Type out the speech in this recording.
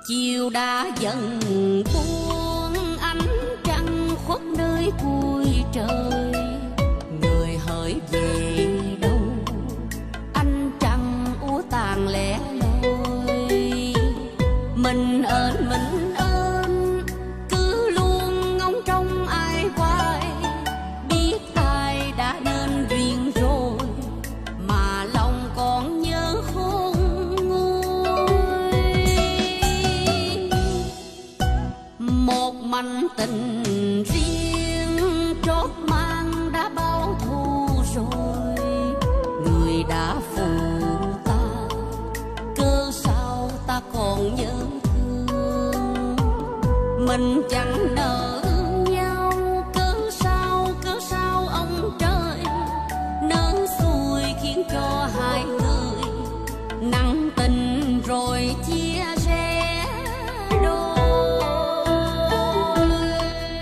Chiều đã dần buông, ánh trăng khuất nơi cuối trời. Người hỡi về đâu, ánh trăng úa tàn lẻ loi. Mình ơn cứ luôn ngóng trông ai hoài. Biết ai đã nên duyên rồi, mà lòng còn nhớ khôn nguôi. Một mảnh tình riêng trót mang đã bao thu rồi. Người đã phụ ta, cớ sao ta còn nhớ thương. Mình chẳng nỡ